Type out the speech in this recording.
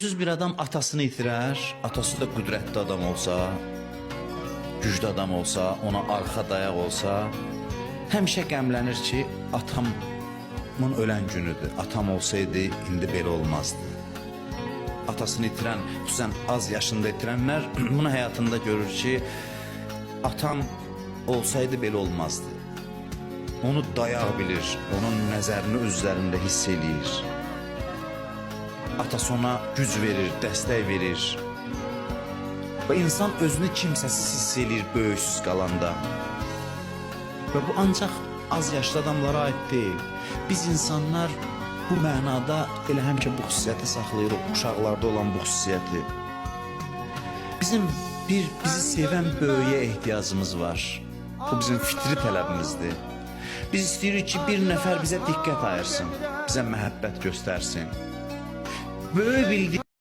Düz bir adam atasını itirer, atası da qüdrətli adam olsa, güclü adam olsa, ona arxa dayaq olsa, həmişə qəmlənir ki, atamın ölən günüdür. Atam olsaydı, indi belə olmazdı. Atasını itirən, xüsusən az yaşında itirənlər bunu həyatında görür ki, atam olsaydı belə olmazdı. Onu dayaq bilir, onun nəzərini öz üzərində hiss eləyir. Atası ona güc verir, dəstək verir. Və insan özünü kimsəsiz hiss eləyir böyüksüz qalanda. Və bu ancaq az yaşlı adamlara aid deyil. Biz insanlar bu mənada elə həmişə bu xüsusiyyəti saxlayırıq, uşaqlarda olan bu xüsusiyyəti. Bizim bizi sevən böyüyə ehtiyacımız var. Bu bizim fitri tələbimizdir. Biz istəyirik ki, bir nəfər bizə diqqət ayırsın, bizə məhəbbət göstərsin. Böyük bildiyi